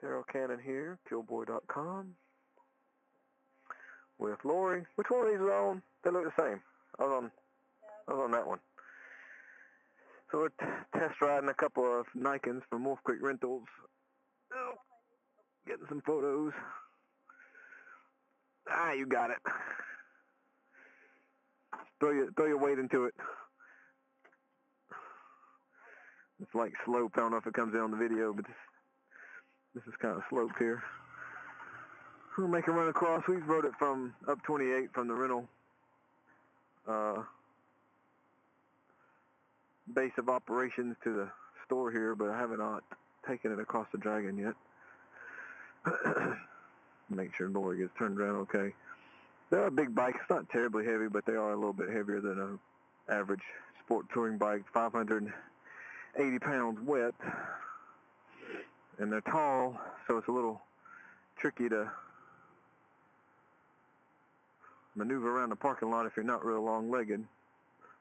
Daryl Cannon here, Killboy.com, with Lori. Which one of these are on? They look the same. I was on that one. So we're test riding a couple of Nikens from Wolf Creek Rentals. Oh, getting some photos. Ah, you got it. Throw your weight into it. It's like slope. I don't know if it comes in on the video, but this is kind of sloped here. We'll make a run across. We've rode it from up 28 from the rental base of operations to the store here, but I have not taken it across the Dragon yet. Make sure Lori gets turned around okay. They're a big bike. It's not terribly heavy, but they are a little bit heavier than an average sport touring bike. 580 pounds wet. And they're tall, so it's a little tricky to maneuver around the parking lot if you're not real long-legged.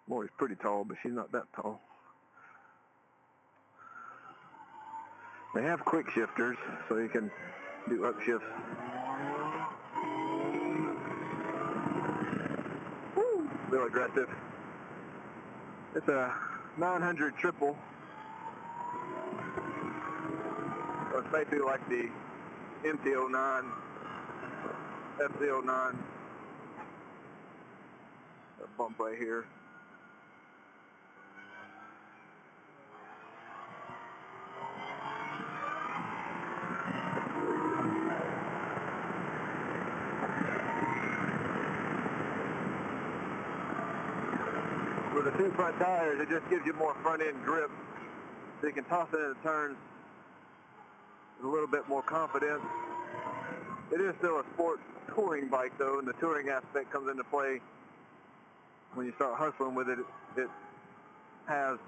Lori's pretty tall, but she's not that tall. They have quick shifters, so you can do upshifts. Woo! Real aggressive. It's a 900 triple. So it's basically like the MT-09, FC-09. A bump right here. With the two front tires, it just gives you more front-end grip, so you can toss it in the turns with a little bit more confidence. It is still a sport touring bike, though, and the touring aspect comes into play when you start hustling with it. It has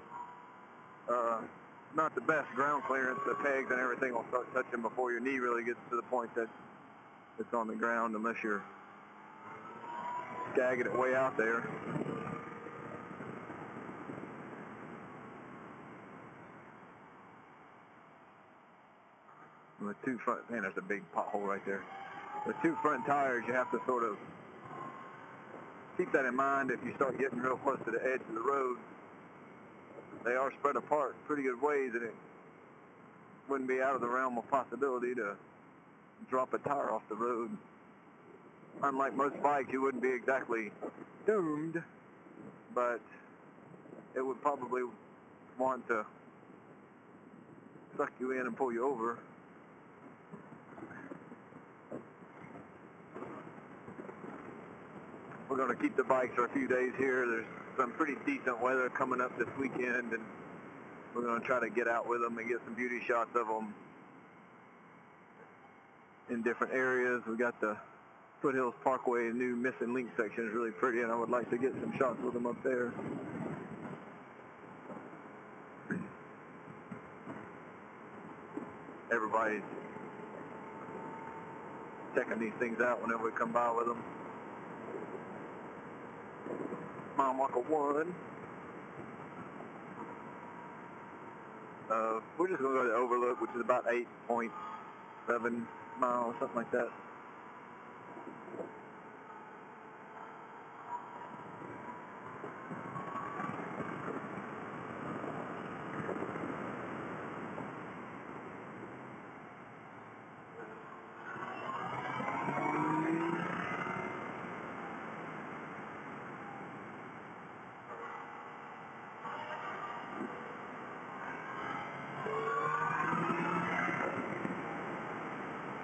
not the best ground clearance. The pegs and everything will start touching before your knee really gets to the point that it's on the ground, unless you're skagging it way out there. With two front, man, there's a big pothole right there. With two front tires, you have to sort of keep that in mind if you start getting real close to the edge of the road. They are spread apart pretty good ways, and it wouldn't be out of the realm of possibility to drop a tire off the road. Unlike most bikes, you wouldn't be exactly doomed, but it would probably want to suck you in and pull you over. We're going to keep the bikes for a few days here. There's some pretty decent weather coming up this weekend, and we're going to try to get out with them and get some beauty shots of them in different areas. We got the Foothills Parkway new missing link section is really pretty, and I would like to get some shots with them up there. Everybody's checking these things out whenever we come by with them. Mile marker 1. We're just going to go to the overlook, which is about 8.7 miles, something like that.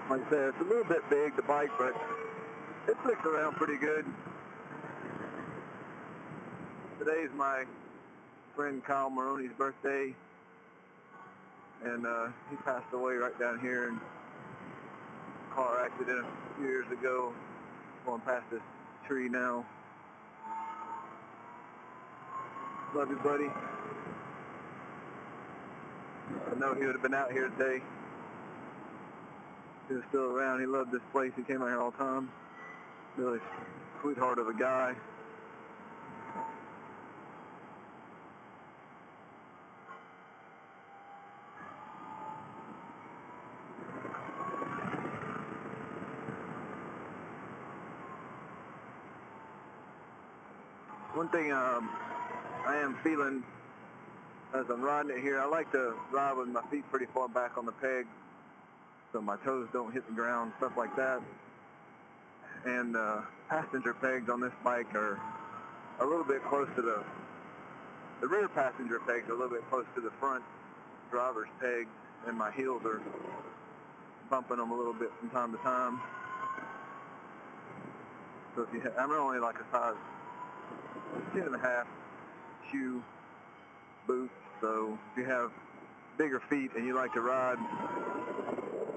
Like I said, it's a little bit big, the bike, but it flicks around pretty good. Today's my friend Kyle Maroney's birthday, and he passed away right down here in a car accident a few years ago. Going past this tree now. Love you, buddy. I know he would have been out here today. He was still around. He loved this place. He came out here all the time. Really sweetheart of a guy. One thing I am feeling as I'm riding it here, I like to ride with my feet pretty far back on the peg so my toes don't hit the ground, stuff like that. And passenger pegs on this bike are a little bit close to the rear passenger pegs are a little bit close to the front driver's pegs, and my heels are bumping them a little bit from time to time. So if you I'm only like a size 10.5 shoe boot, so if you have bigger feet and you like to ride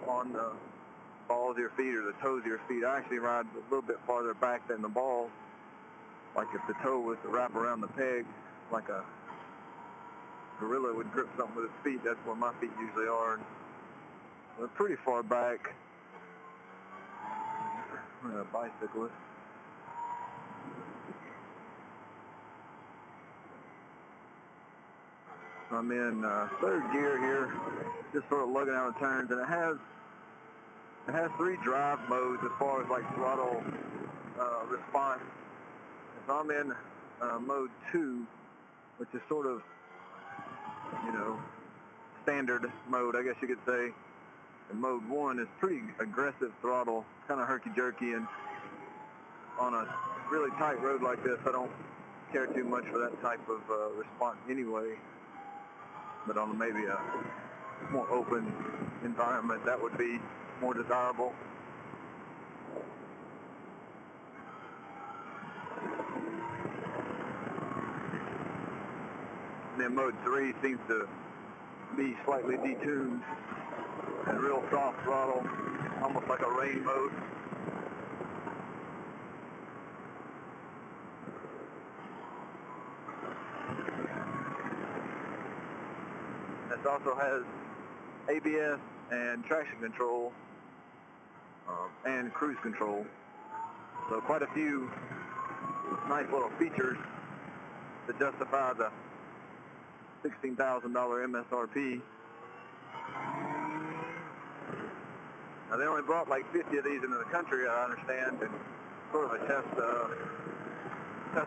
on the balls of your feet or the toes of your feet, I actually ride a little bit farther back than the ball. Like if the toe was to wrap around the peg, like a gorilla would grip something with his feet, that's where my feet usually are. They're pretty far back. I'm a bicyclist. I'm in third gear here, just sort of lugging out of turns, and it has 3 drive modes as far as like throttle response. So I'm in mode 2, which is sort of, you know, standard mode, I guess you could say. And mode 1 is pretty aggressive throttle, kind of herky-jerky, and on a really tight road like this, I don't care too much for that type of response anyway. But on maybe a more open environment, that would be more desirable. And then mode 3 seems to be slightly detuned and real soft throttle, almost like a rain mode. This also has ABS and traction control and cruise control. So quite a few nice little features to justify the $16,000 MSRP. Now they only brought like 50 of these into the country, I understand, and sort of a test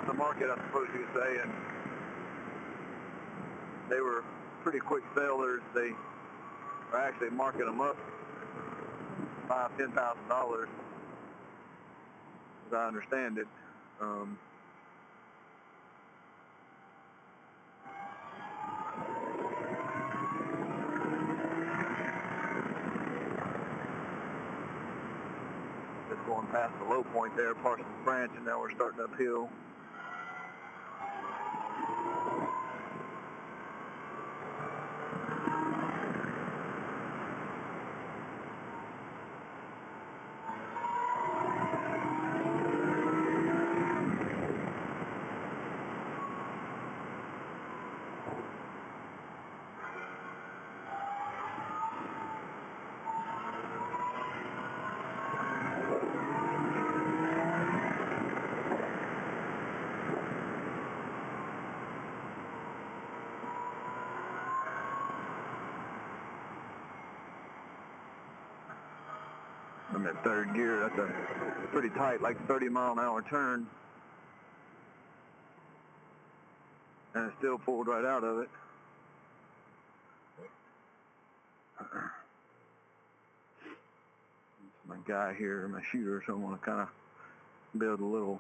the market, I suppose you could say, and they were pretty quick sellers. They are actually marking them up $5,000 to $10,000, as I understand it. Just going past the low point there, Parsons Branch, and now we're starting uphill. I'm in third gear. That's a pretty tight, like 30-mile-an-hour turn. And it still pulled right out of it. My guy here, my shooter, so I want to kind of build a little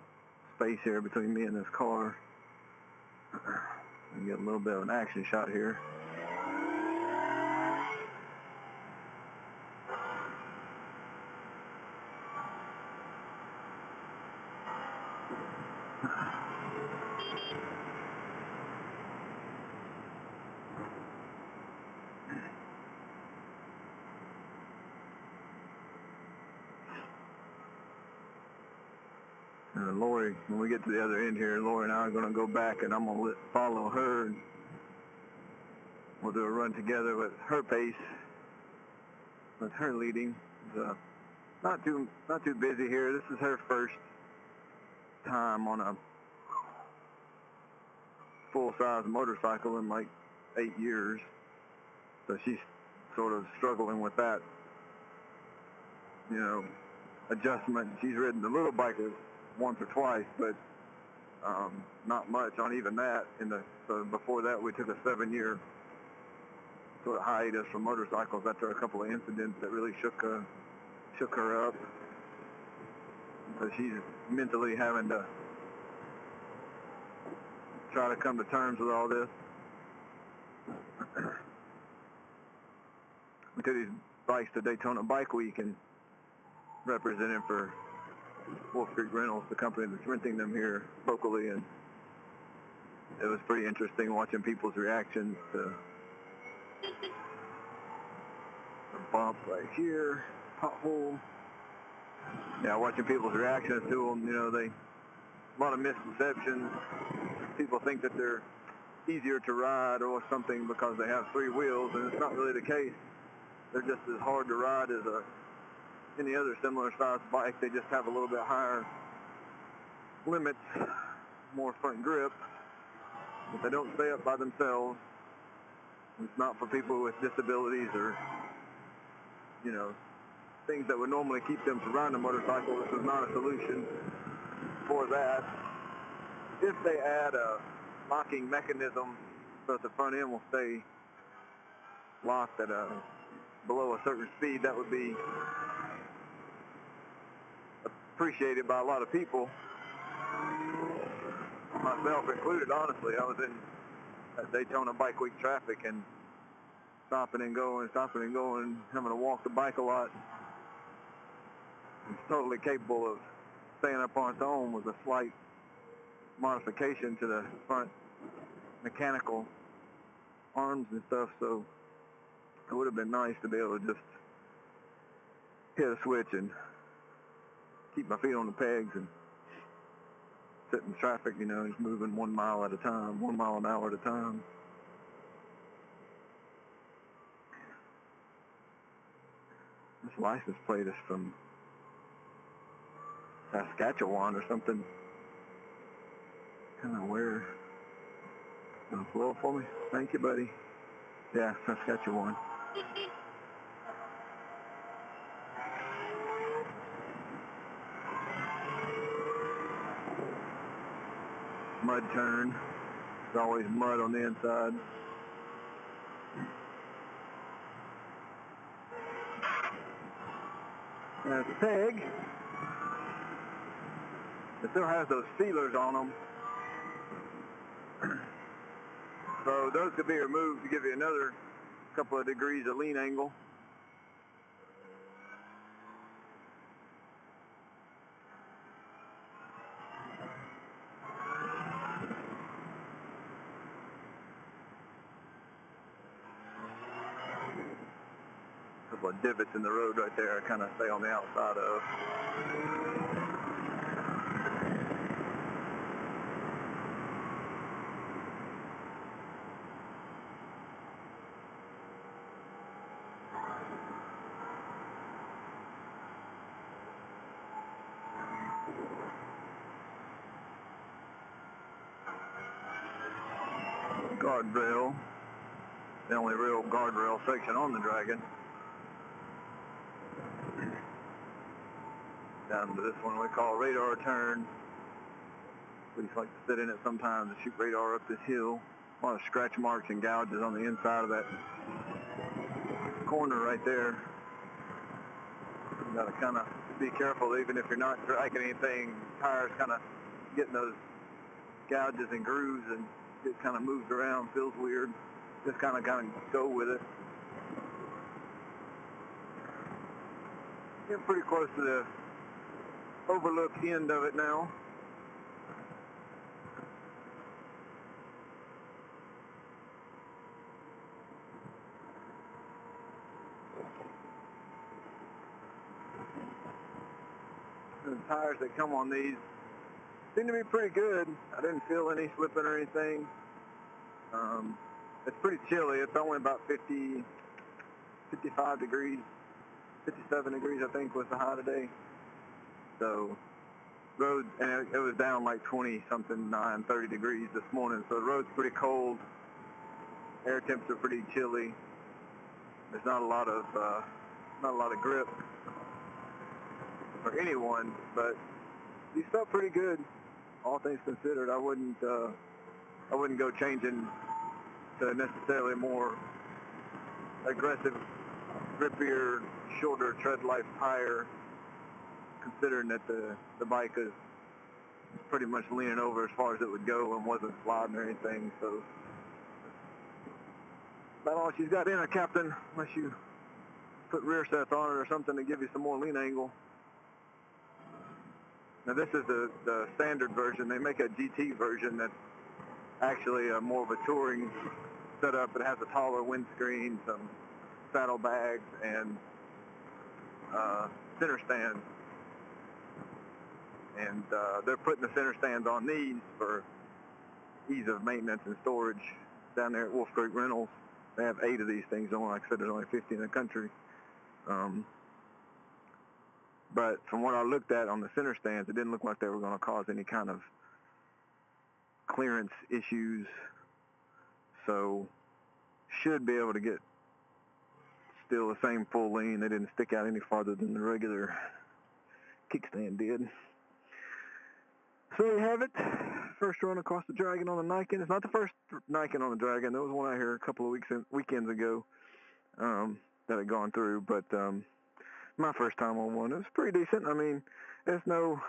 space here between me and this car. And get a little bit of an action shot here. Lori, when we get to the other end here, Lori and I are going to go back, and I'm going to follow her, and we'll do a run together with her pace, with her leading. Not too busy here. This is her first time on a full-size motorcycle in like 8 years, so she's sort of struggling with that, you know, adjustment. She's ridden the little bikes once or twice, but Not much on even that. So before that, we took a 7-year sort of hiatus from motorcycles after a couple of incidents that really shook her up. So she's mentally having to try to come to terms with all this. We took these bikes to Daytona Bike Week and represented for Wolf Creek Rentals, the company that's renting them here locally, and it was pretty interesting watching people's reactions to the bump right here, pothole. Yeah, watching people's reactions to them, a lot of misconceptions. People think that they're easier to ride or something because they have 3 wheels, and it's not really the case. They're just as hard to ride as any other similar sized bike. They just have a little bit higher limits, more front grip, but they don't stay up by themselves. It's not for people with disabilities or, things that would normally keep them from riding a motorcycle. This is not a solution for that. If they add a locking mechanism so that the front end will stay locked at below a certain speed, that would be appreciated by a lot of people, myself included. Honestly, I was in that Daytona Bike Week traffic and stopping and going, having to walk the bike a lot. It's totally capable of staying up on its own with a slight modification to the front mechanical arms and stuff. So it would have been nice to be able to just hit a switch and keep my feet on the pegs and sit in traffic, just moving 1 mile at a time, 1 mile an hour at a time. This license plate is from Saskatchewan or something. Kind of weird. Blow it for me? Thank you, buddy. Yeah, Saskatchewan. Mud turn. There's always mud on the inside. There's a peg. It still has those feelers on them. So those could be removed to give you another couple of degrees of lean angle. A couple of divots in the road right there I kind of stay on the outside of. Guardrail, the only real guardrail section on the Dragon. Down to this one we call radar turn. Police like to sit in it sometimes to shoot radar up this hill. A lot of scratch marks and gouges on the inside of that corner right there. You gotta kind of be careful, even if you're not striking anything. Tires kind of getting those gouges and grooves, and it kind of moves around, feels weird. Just kind of go with it. Getting pretty close to the overlooked end of it now. The tires that come on these seem to be pretty good. I didn't feel any slipping or anything. It's pretty chilly. It's only about 50, 55 degrees, 57 degrees I think was the high today. So road, and it was down like 20 something, 30 degrees this morning. So the road's pretty cold. Air temps are pretty chilly. There's not a lot of grip for anyone, but these felt pretty good all things considered, I wouldn't go changing to necessarily more aggressive, grippier, shorter tread life tire, considering that the bike is pretty much leaning over as far as it would go and wasn't sliding or anything. So about all she's got in her, Captain, unless you put rear sets on it or something to give you some more lean angle. Now this is the standard version. They make a GT version that's actually more of a touring setup. It has a taller windscreen, some saddle bags, and center stands. And they're putting the center stands on these for ease of maintenance and storage down there at Wolf Creek Rentals. They have 8 of these things on. Like I said, there's only 50 in the country. But from what I looked at on the center stands, it didn't look like they were going to cause any kind of clearance issues. So should be able to get still the same full lean. They didn't stick out any farther than the regular kickstand did. So there you have it. First run across the Dragon on the Niken. It's not the first Niken on the Dragon. There was one out here a couple of weekends ago that had gone through, but my first time on one. It was pretty decent. I mean, it's no,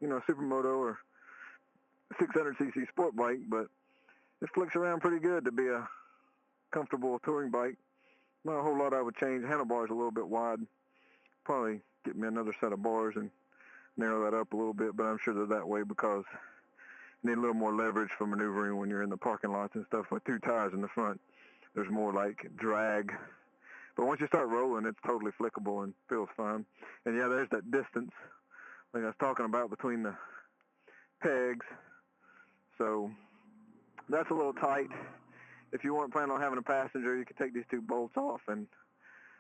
supermoto or 600cc sport bike, but it flicks around pretty good to be a comfortable touring bike. Not a whole lot I would change. The handlebars a little bit wide. Probably get me another set of bars and narrow that up a little bit, but I'm sure they're that way because you need a little more leverage for maneuvering when you're in the parking lots and stuff with 2 tires in the front. There's more like drag. But once you start rolling, it's totally flickable and feels fine. And yeah, there's that distance like I was talking about between the pegs. So that's a little tight. If you weren't planning on having a passenger, you could take these 2 bolts off and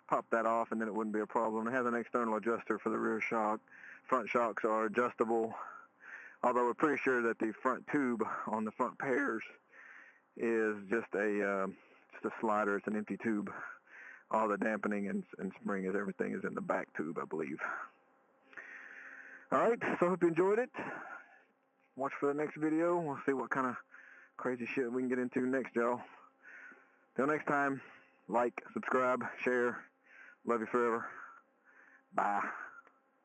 pop that off, and then it wouldn't be a problem. It has an external adjuster for the rear shock. Front shocks are adjustable, although we're pretty sure that the front tube on the front pairs is just a slider. It's an empty tube. All the dampening and spring is everything is in the back tube, I believe. All right, so I hope you enjoyed it. Watch for the next video. We'll see what kind of crazy shit we can get into next, y'all. Till next time, like, subscribe, share. Love you forever. Bye.